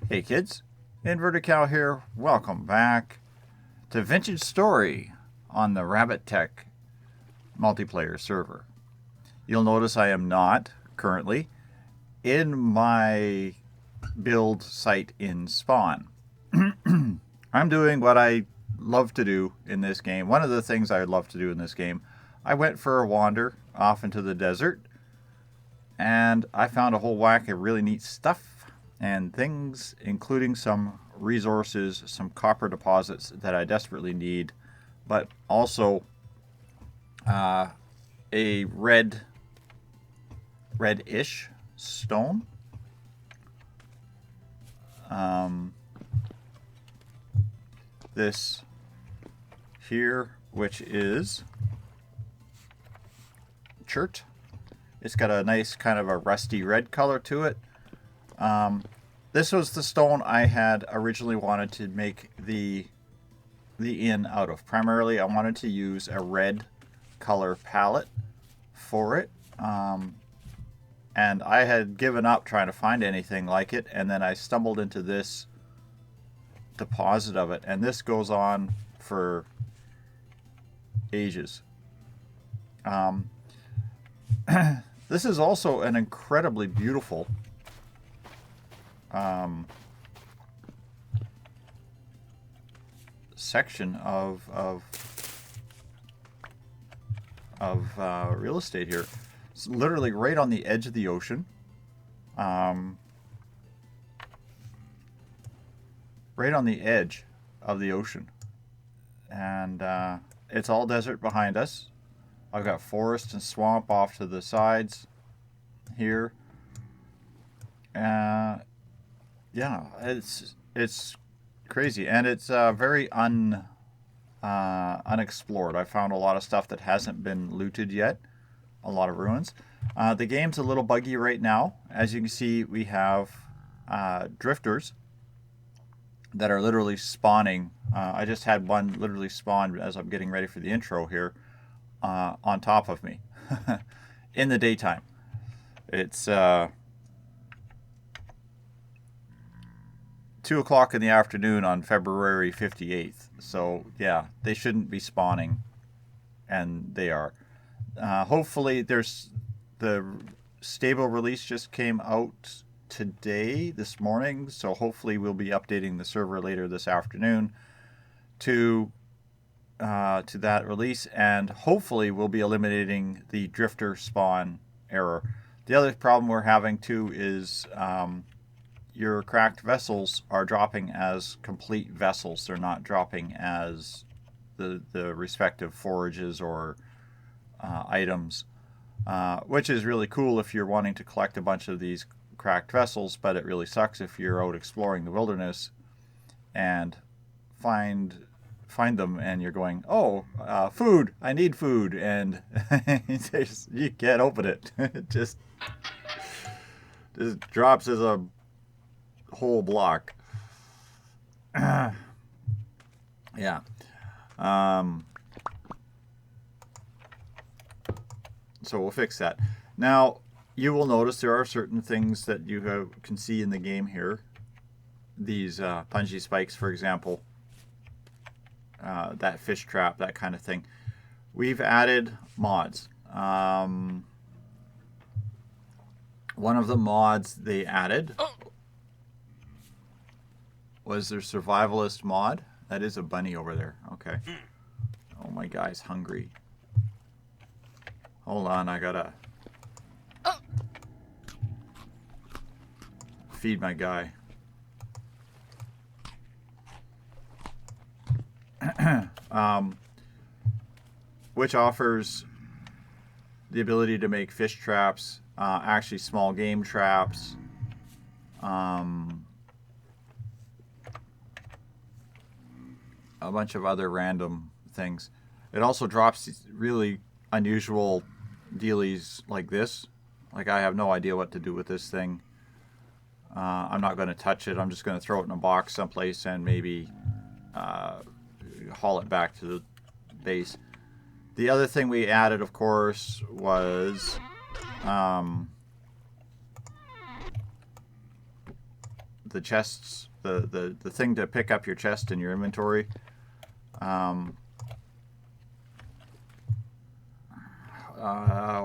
Hey kids, Inverted Cow here. Welcome back to Vintage Story on the Rabbit Tech multiplayer server. You'll notice I am not currently in my build site in Spawn. I'm doing what I love to do in this game. One of the things I love to do in this game, I went for a wander off into the desert and I found a whole whack of really neat stuff and things, including some resources, some copper deposits that I desperately need, but also a reddish stone. This here, which is chert. It's got a nice kind of a rusty red color to it. This was the stone I had originally wanted to make the inn out of. Primarily, I wanted to use a red color palette for it. And I had given up trying to find anything like it, and then I stumbled into this deposit of it, and this goes on for ages. This is also an incredibly beautiful section of real estate here. It's literally right on the edge of the ocean. Right on the edge of the ocean. And it's all desert behind us. I've got forest and swamp off to the sides here. Yeah, it's crazy, and it's very unexplored. I found a lot of stuff that hasn't been looted yet, a lot of ruins. The game's a little buggy right now. As you can see, we have drifters that are literally spawning. I just had one literally spawn as I'm getting ready for the intro here on top of me in the daytime. It's 2 o'clock in the afternoon on February 58th. So yeah, they shouldn't be spawning, and they are. Hopefully, there's the stable release just came out this morning. So hopefully we'll be updating the server later this afternoon to that release, and hopefully we'll be eliminating the drifter spawn error. The other problem we're having too is your cracked vessels are dropping as complete vessels. They're not dropping as the respective forages or items, which is really cool if you're wanting to collect a bunch of these cracked vessels, but it really sucks if you're out exploring the wilderness and find them and you're going, food, I need food, and you can't open it. It just drops as a whole block. Yeah. So we'll fix that. Now, you will notice there are certain things that you can see in the game here. These punji spikes, for example. That fish trap, that kind of thing. We've added mods. One of the mods they added was their survivalist mod. That is a bunny over there. Okay. Oh, my guy's hungry. Hold on, I gotta feed my guy. Which offers the ability to make fish traps, actually small game traps, a bunch of other random things. It also drops these really unusual dealies like this. Like, I have no idea what to do with this thing. I'm not going to touch it. I'm just going to throw it in a box someplace and maybe haul it back to the base. The other thing we added, of course, was the chests, the thing to pick up your chest in your inventory.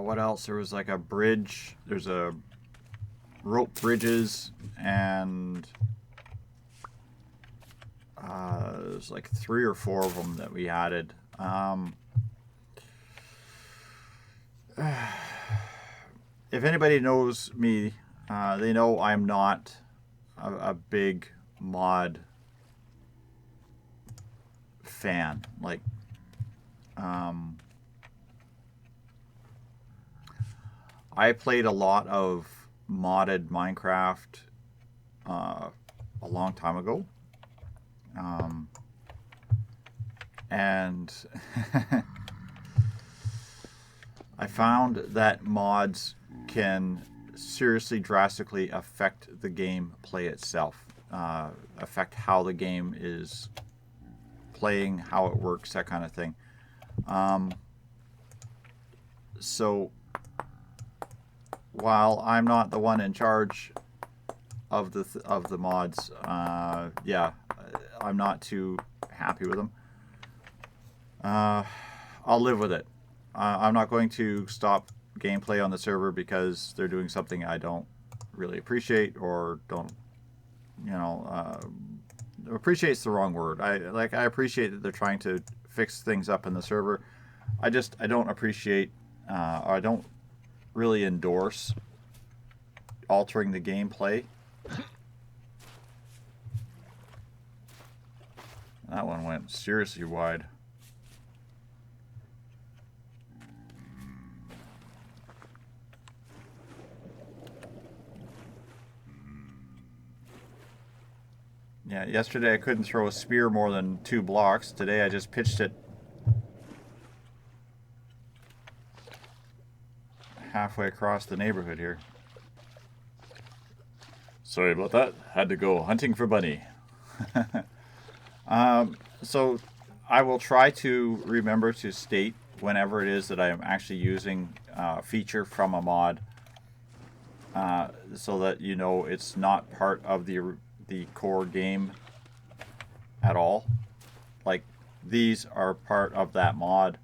What else? There was like a bridge. There's a rope bridges, and there's like 3 or 4 of them that we added. If anybody knows me, they know I'm not a big mod fan. Like, I played a lot of modded Minecraft a long time ago. And I found that mods can seriously, drastically affect the gameplay itself, affect how the game is playing, how it works, that kind of thing. So while I'm not the one in charge of the mods, yeah, I'm not too happy with them. I'll live with it. I'm not going to stop gameplay on the server because they're doing something I don't really appreciate, or don't, you know, appreciate's the wrong word. I appreciate that they're trying to fix things up in the server. I don't appreciate, or I don't really endorse altering the gameplay. That one went seriously wide. Yeah, yesterday I couldn't throw a spear more than 2 blocks. Today I just pitched it halfway across the neighborhood here. Sorry about that. Had to go hunting for bunny. So I will try to remember to state whenever it is that I am actually using a feature from a mod, so that you know it's not part of the core game at all. Like, these are part of that mod.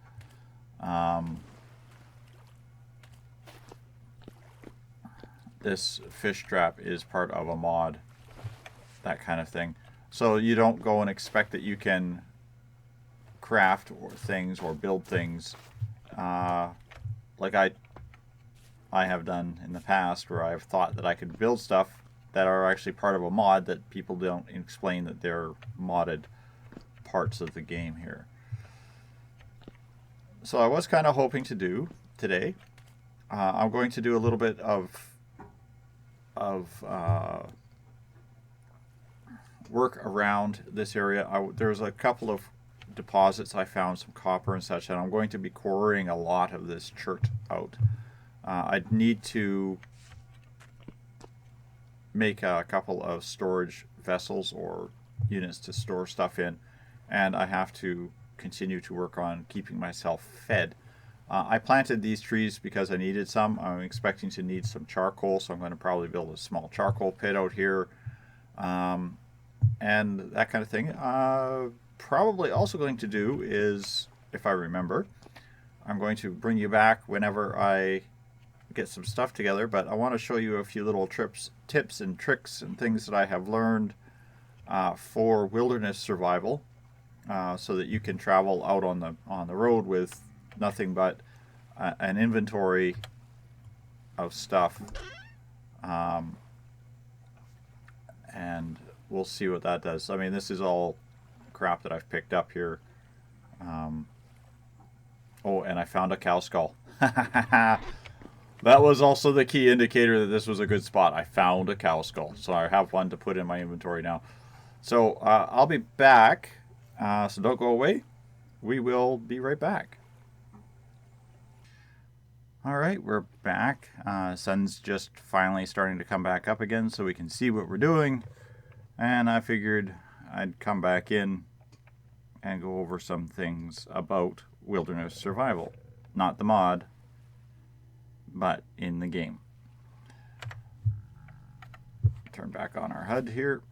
This fish trap is part of a mod, that kind of thing. So you don't go and expect that you can craft things or build things like I have done in the past, where I've thought that I could build stuff that are actually part of a mod that people don't explain that they're modded parts of the game here. So I was kind of hoping to do today. I'm going to do a little bit of work around this area. There's a couple of deposits I found, some copper and such, and I'm going to be quarrying a lot of this chert out. I'd need to make a couple of storage vessels or units to store stuff in, and I have to continue to work on keeping myself fed. I planted these trees because I needed some. I'm expecting to need some charcoal, so I'm going to probably build a small charcoal pit out here, and that kind of thing. Probably also going to do is, if I remember, I'm going to bring you back whenever I get some stuff together, but I want to show you a few little tips and tricks and things that I have learned for wilderness survival, so that you can travel out on the road with nothing but an inventory of stuff, and we'll see what that does. I mean, this is all crap that I've picked up here. Oh, and I found a cow skull. That was also the key indicator that this was a good spot. I found a cow skull, so I have one to put in my inventory now. So I'll be back, so don't go away. We will be right back. Alright, we're back. Sun's just finally starting to come back up again so we can see what we're doing. And I figured I'd come back in and go over some things about wilderness survival. Not the mod, but in the game. turn back on our HUD here.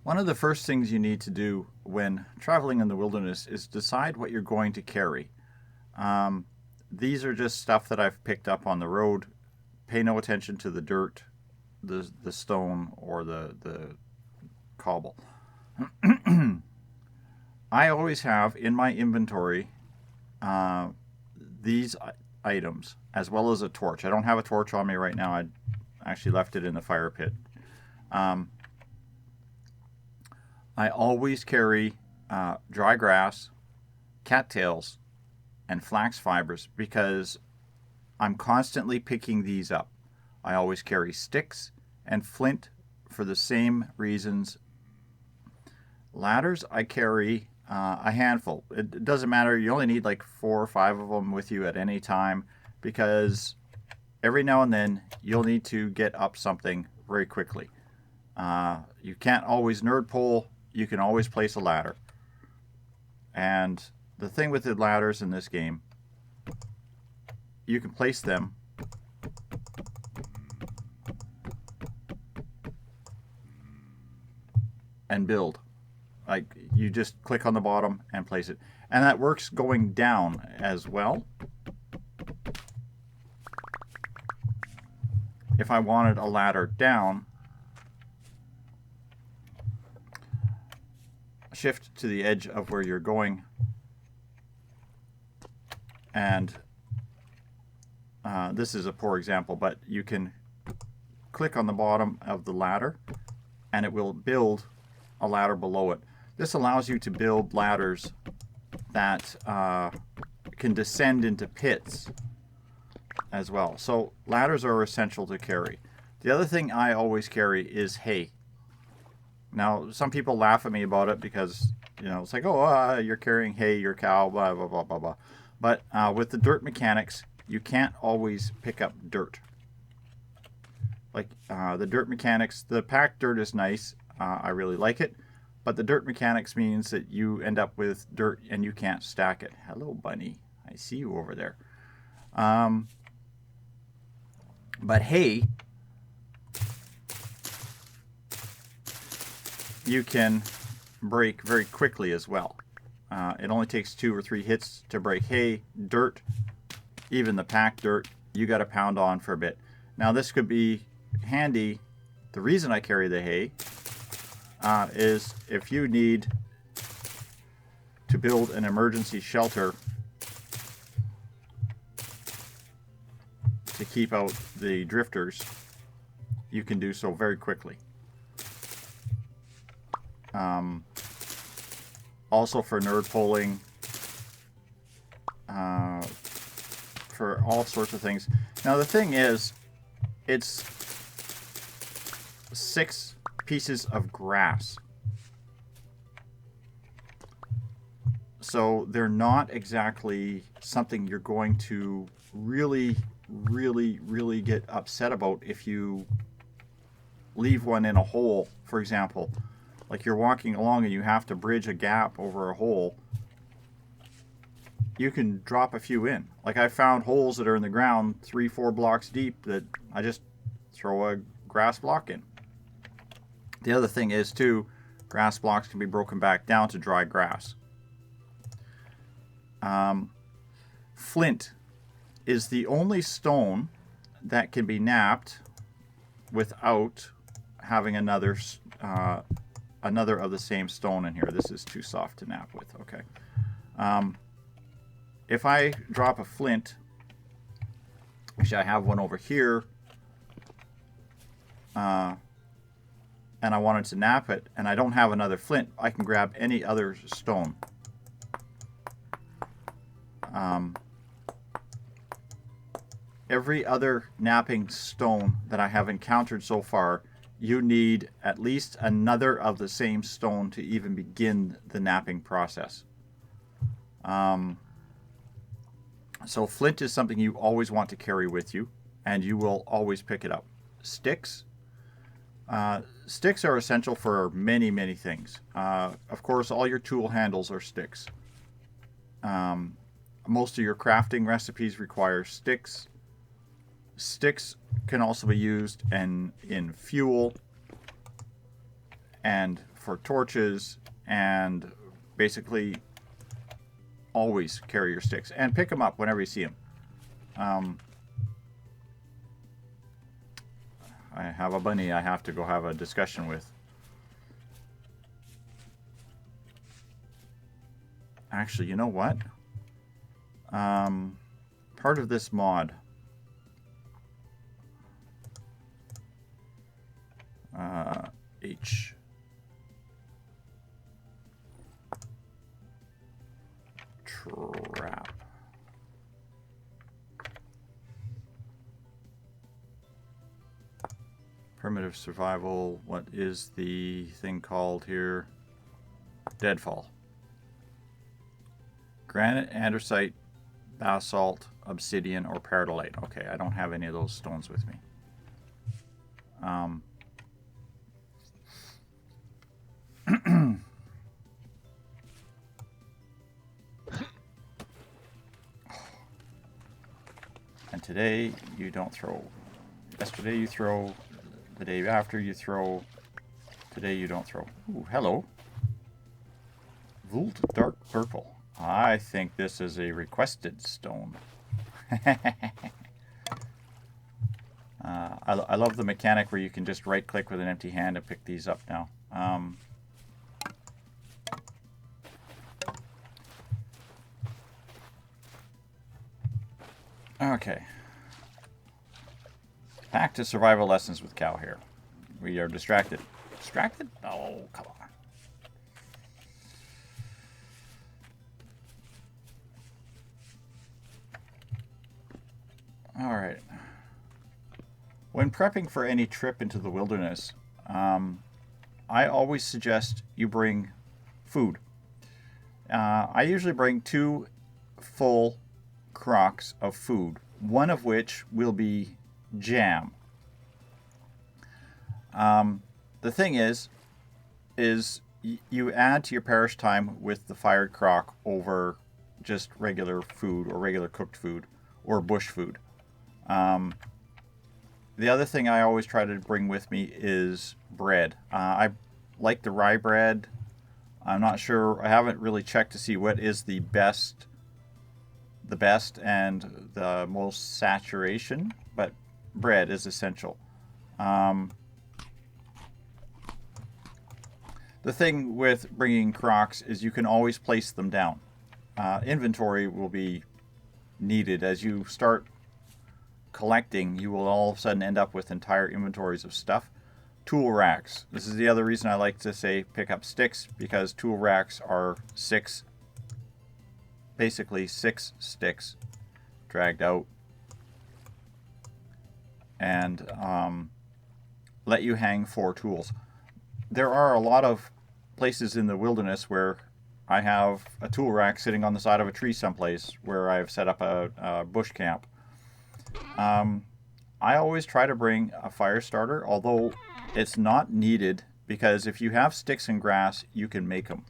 One of the first things you need to do when traveling in the wilderness is decide what you're going to carry. These are just stuff that I've picked up on the road. Pay no attention to the dirt, the stone, or the cobble. I always have in my inventory these items, as well as a torch. I don't have a torch on me right now. I actually left it in the fire pit. I always carry dry grass, cattails, and flax fibers because I'm constantly picking these up. I always carry sticks and flint for the same reasons. Ladders, I carry a handful. It doesn't matter. You only need like 4 or 5 of them with you at any time because every now and then you'll need to get up something very quickly. You can't always nerd pole. You can always place a ladder. And the thing with the ladders in this game, you can place them and build. Like, you just click on the bottom and place it. And that works going down as well. If I wanted a ladder down, shift to the edge of where you're going, and this is a poor example, but you can click on the bottom of the ladder and it will build a ladder below it. This allows you to build ladders that can descend into pits as well. So ladders are essential to carry. The other thing I always carry is hay. Now, some people laugh at me about it because, you know, it's like, oh, you're carrying hay, your cow, blah, blah, blah, blah, blah. But with the dirt mechanics, you can't always pick up dirt. Like the dirt mechanics, the packed dirt is nice. I really like it. But the dirt mechanics means that you end up with dirt and you can't stack it. Hello, bunny. I see you over there. But hay, you can break very quickly as well. It only takes 2 or 3 hits to break hay. Dirt, even the packed dirt, you got to pound on for a bit. Now this could be handy. The reason I carry the hay is if you need to build an emergency shelter to keep out the drifters, you can do so very quickly. Also for nerd polling, for all sorts of things. Now the thing is, it's 6 pieces of grass. So they're not exactly something you're going to really get upset about if you leave one in a hole, for example. Like you're walking along and you have to bridge a gap over a hole. You can drop a few in. Like I found holes that are in the ground 3-4 blocks deep that I just throw a grass block in. The other thing is too, grass blocks can be broken back down to dry grass. Flint is the only stone that can be napped without having another of the same stone in here. This is too soft to nap with. Okay. If I drop a flint, which I have one over here, and I wanted to nap it, and I don't have another flint, I can grab any other stone. Every other napping stone that I have encountered so far, you need at least another of the same stone to even begin the napping process. So flint is something you always want to carry with you, and you will always pick it up. Sticks. Sticks are essential for many things. Of course, all your tool handles are sticks. Most of your crafting recipes require sticks. Sticks can also be used in fuel and for torches, and basically always carry your sticks and pick them up whenever you see them. I have a bunny I have to go have a discussion with. Actually, you know what? Part of this mod, H. Trap. Primitive survival. What is the thing called here? Deadfall. Granite, andesite, basalt, obsidian, or peridolite. Okay, I don't have any of those stones with me. And today you don't throw. Yesterday you throw. The day after you throw. Today you don't throw. Ooh, hello. Vult dark purple. I think this is a requested stone. I love the mechanic where you can just right click with an empty hand and pick these up now. Okay. Back to survival lessons with Cal here. We are distracted. Distracted? Oh, come on. All right. When prepping for any trip into the wilderness, I always suggest you bring food. I usually bring 2 full crocks of food, one of which will be jam. The thing is you add to your perish time with the fired crock over just regular food or regular cooked food or bush food. The other thing I always try to bring with me is bread. I like the rye bread. I'm not sure. I haven't really checked to see what is the best and the most saturation, but bread is essential. The thing with bringing crocks is you can always place them down. Inventory will be needed. As you start collecting, you will all of a sudden end up with entire inventories of stuff. Tool racks. This is the other reason I like to say pick up sticks, because tool racks are basically 6 sticks dragged out, and let you hang 4 tools. There are a lot of places in the wilderness where I have a tool rack sitting on the side of a tree someplace where I've set up a bush camp. I always try to bring a fire starter, although it's not needed, because if you have sticks and grass, you can make them.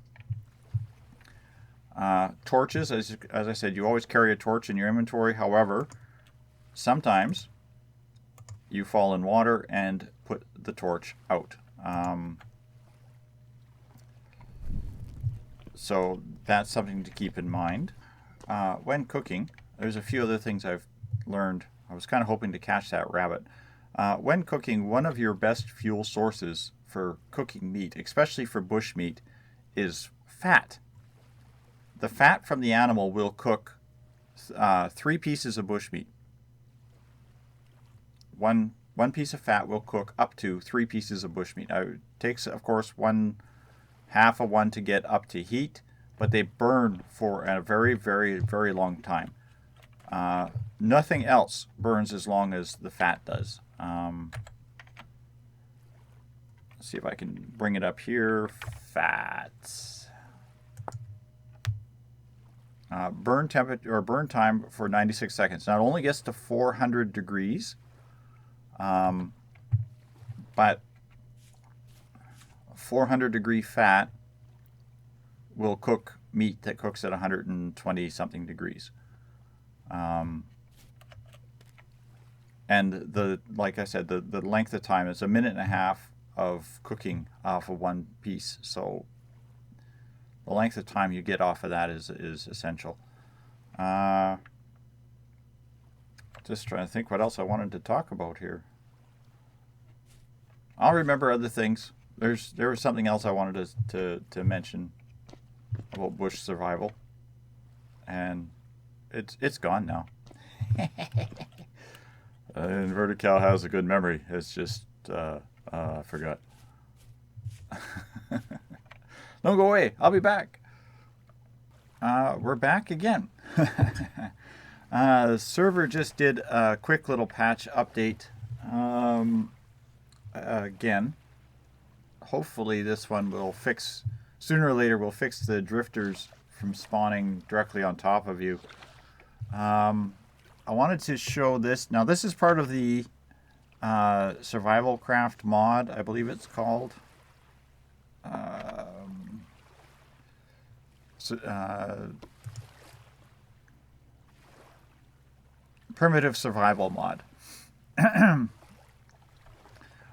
Torches, as I said, you always carry a torch in your inventory. However, sometimes you fall in water and put the torch out. So that's something to keep in mind. When cooking, there's a few other things I've learned. I was kind of hoping to catch that rabbit. When cooking, one of your best fuel sources for cooking meat, especially for bush meat, is fat. The fat from the animal will cook 3 pieces of bush meat. One piece of fat will cook up to 3 pieces of bush meat. Now, it takes, of course, half of one to get up to heat, but they burn for a very, very, very long time. Nothing else burns as long as the fat does. Let's see if I can bring it up here. Fats. Burn temperature or burn time for 96 seconds. Now it only gets to 400 degrees, but 400 degree fat will cook meat that cooks at 120 something degrees. And like I said, the length of time is 1.5 minutes of cooking off of one piece. So the length of time you get off of that is essential. Just trying to think what else I wanted to talk about here. I'll remember other things. There was something else I wanted to mention about bush survival, and it's gone now. Inverted cow has a good memory. It's just I forgot. Don't go away. I'll be back. We're back again. The server just did a quick little patch update. Again, hopefully this one will fix, sooner or later will fix the drifters from spawning directly on top of you. I wanted to show this. Now this is part of the survival craft mod, I believe it's called. Primitive survival mod.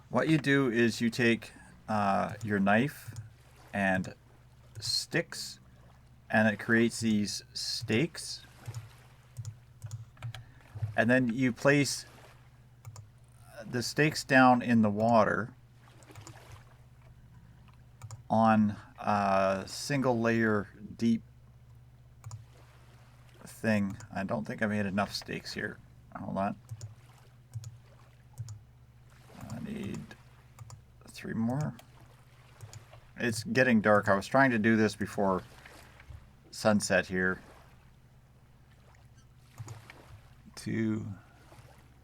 What you do is you take your knife and sticks, and it creates these stakes, and then you place the stakes down in the water on a single layer deep thing. I don't think I made enough stakes here. Hold on. I need 3 more. It's getting dark. I was trying to do this before sunset here. 2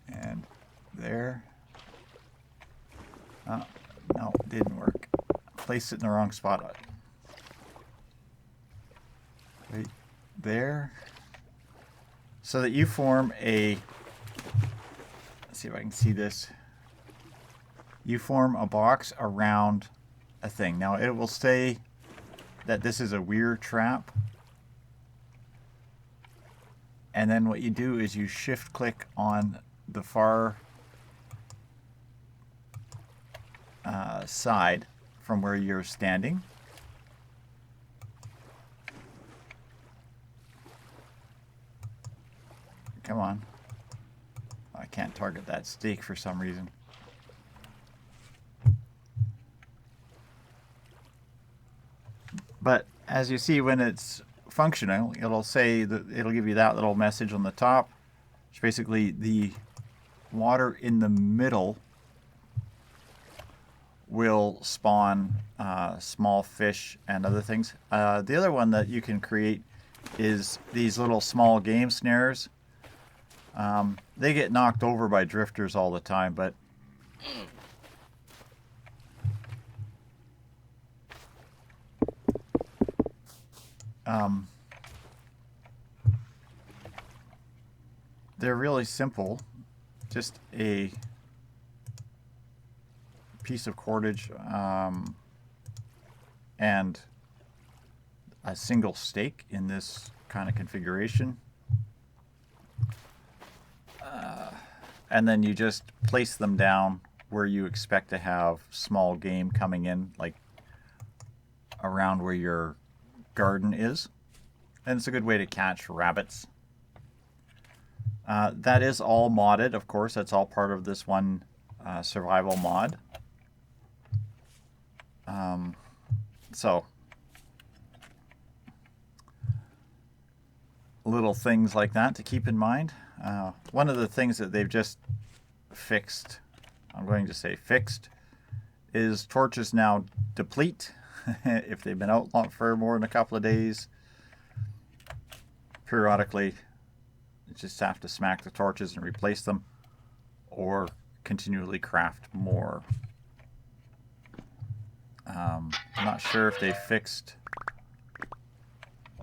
and there. Oh, no, it didn't work. Placed it in the wrong spot. Right there. So that you form a, let's see if I can see this. You form a box around a thing. Now it will say that this is a weir trap. And then what you do is you shift click on the far side from where you're standing. Come on. I can't target that stake for some reason. But as you see, when it's functional, it'll say that it'll give you that little message on the top, which basically the water in the middle will spawn small fish and other things. The other one that you can create is these little small game snares. They get knocked over by drifters all the time, but they're really simple. Just a piece of cordage and a single stake in this kind of configuration. And then you just place them down where you expect to have small game coming in, like around where your garden is. And it's a good way to catch rabbits. That is all modded, of course. That's all part of this one survival mod. So little things like that to keep in mind. One of the things that they've just fixed, I'm going to say fixed, is torches now deplete if they've been out for more than a couple of days. Periodically, you just have to smack the torches and replace them, or continually craft more. I'm not sure if they fixed...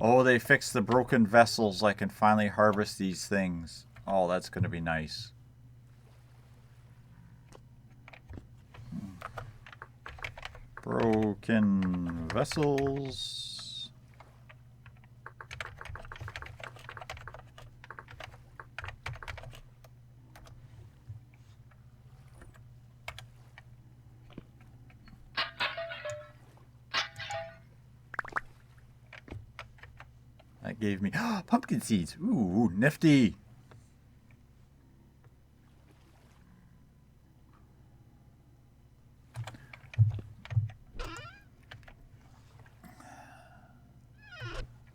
Oh, they fixed the broken vessels. I can finally harvest these things. Oh, that's going to be nice. Broken vessels. It gave me pumpkin seeds. Ooh, nifty.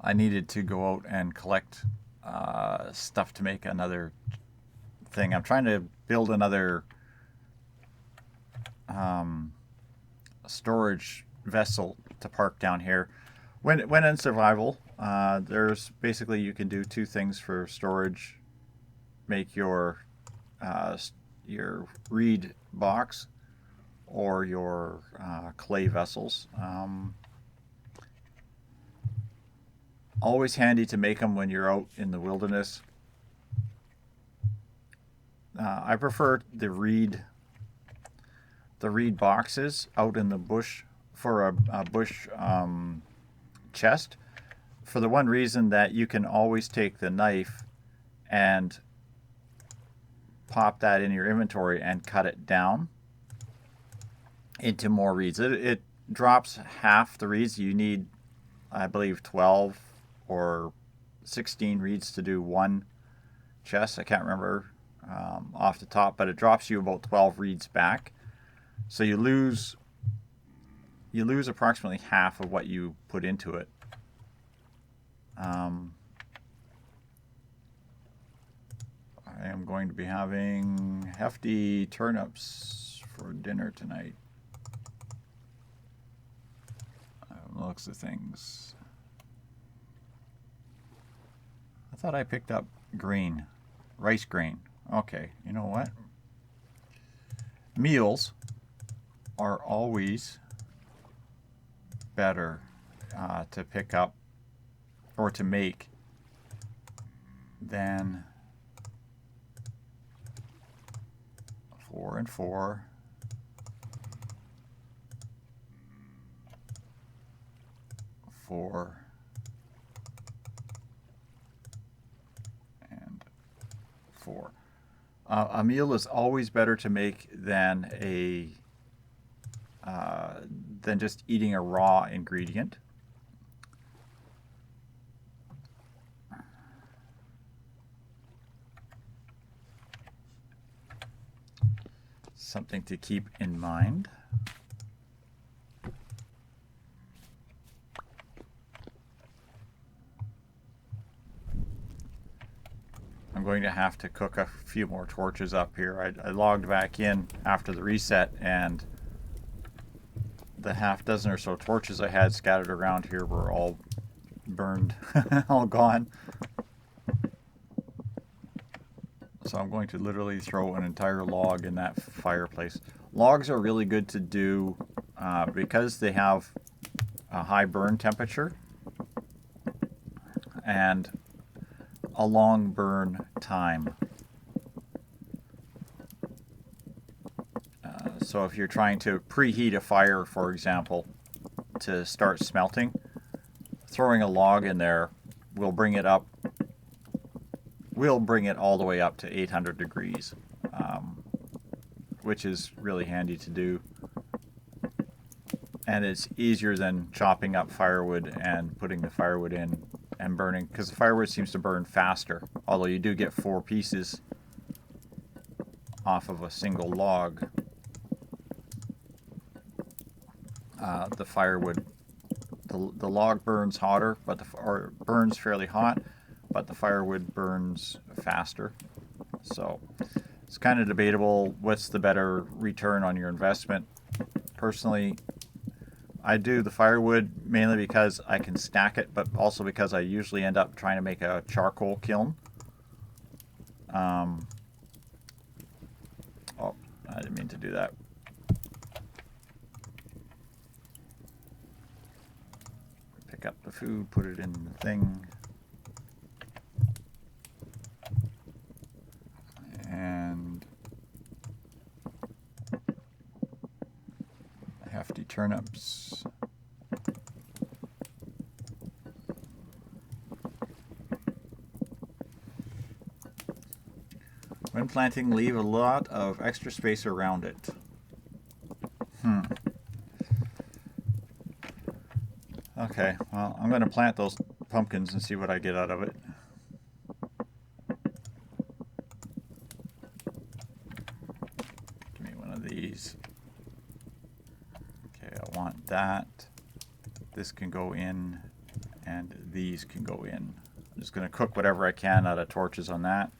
I needed to go out and collect stuff to make another thing. I'm trying to build another storage vessel to park down here. When in survival, there's basically you can do two things for storage. Make your reed box or your clay vessels. Always handy to make them when you're out in the wilderness. I prefer the reed boxes out in the bush for a bush chest, for the one reason that you can always take the knife and pop that in your inventory and cut it down into more reeds. It drops half the reeds. You need, I believe, 12 or 16 reeds to do one chest. I can't remember off the top, but it drops you about 12 reeds back. So you lose approximately half of what you put into it. I am going to be having hefty turnips for dinner tonight. Looks of things. I thought I picked up grain, rice grain. Okay, you know what? Meals are always better to pick up or to make than 4 and 4. And 4. A meal is always better to make than than just eating a raw ingredient. Something to keep in mind. I'm going to have to cook a few more torches up here. I logged back in after the reset, and the half dozen or so torches I had scattered around here were all burned, all gone. So I'm going to literally throw an entire log in that fireplace. Logs are really good to do because they have a high burn temperature and a long burn time. So if you're trying to preheat a fire, for example, to start smelting, throwing a log in there will bring it up. We'll bring it all the way up to 800 degrees, which is really handy to do. And it's easier than chopping up firewood and putting the firewood in and burning, because the firewood seems to burn faster, although you do get 4 pieces off of a single log. The firewood, the log burns hotter, or burns fairly hot, but the firewood burns faster. So it's kind of debatable what's the better return on your investment. Personally, I do the firewood mainly because I can stack it, but also because I usually end up trying to make a charcoal kiln. Oh, I didn't mean to do that. Pick up the food, put it in the thing. And hefty turnips. When planting, leave a lot of extra space around it. Okay, well, I'm going to plant those pumpkins and see what I get out of it. Give me one of these. Okay, I want that. This can go in, and these can go in. I'm just going to cook whatever I can out of torches on that.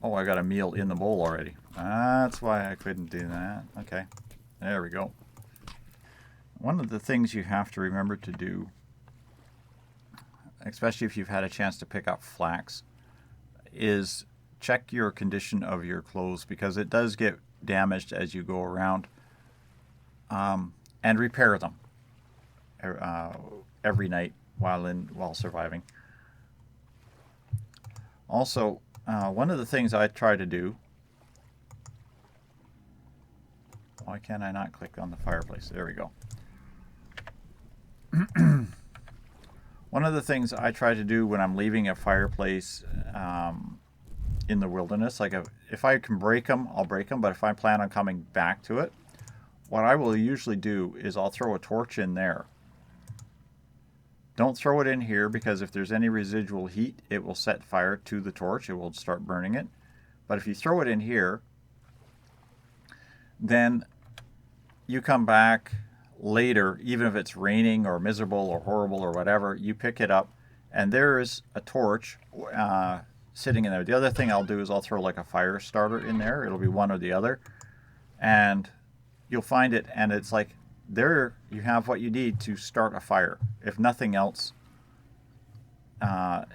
Oh, I got a meal in the bowl already. That's why I couldn't do that. Okay, there we go. One of the things you have to remember to do, especially if you've had a chance to pick up flax, is check your condition of your clothes, because it does get damaged as you go around, and repair them every night while surviving. Also, one of the things I try to do, why can I not click on the fireplace? There we go. One of the things I try to do when I'm leaving a fireplace in the wilderness, like if I can break them, I'll break them, but if I plan on coming back to it, what I will usually do is I'll throw a torch in there. Don't throw it in here, because if there's any residual heat, it will set fire to the torch. It will start burning it. But if you throw it in here, then you come back later, even if it's raining or miserable or horrible or whatever, you pick it up and there is a torch sitting in there. The other thing I'll do is I'll throw like a fire starter in there. It'll be one or the other. And you'll find it, and it's like, there you have what you need to start a fire. If nothing else,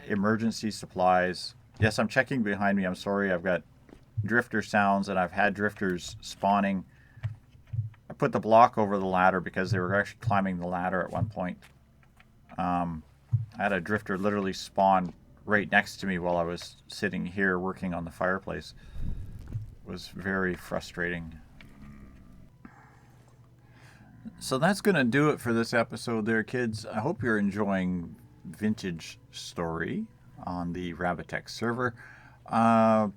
emergency supplies. Yes, I'm checking behind me. I'm sorry. I've got drifter sounds, and I've had drifters spawning. I put the block over the ladder because they were actually climbing the ladder at one point. I had a drifter literally spawn right next to me while I was sitting here working on the fireplace. It was very frustrating. So that's going to do it for this episode there, kids. I hope you're enjoying Vintage Story on the Rabbitech server. I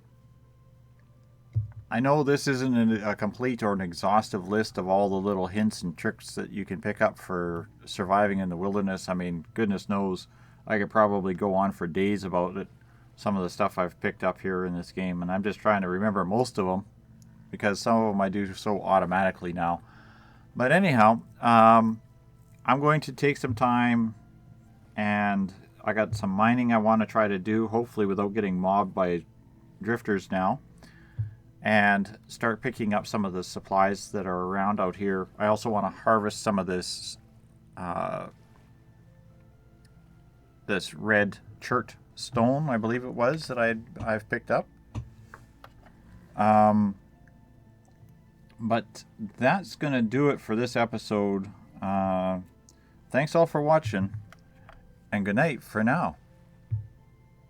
know this isn't a complete or an exhaustive list of all the little hints and tricks that you can pick up for surviving in the wilderness. I mean, goodness knows, I could probably go on for days about it, some of the stuff I've picked up here in this game, and I'm just trying to remember most of them, because some of them I do so automatically now. But anyhow, I'm going to take some time, and I got some mining I want to try to do, hopefully without getting mobbed by drifters now, and start picking up some of the supplies that are around out here. I also want to harvest some of this this red chert stone, I believe it was, that I've picked up. But that's going to do it for this episode. Thanks all for watching, and good night for now.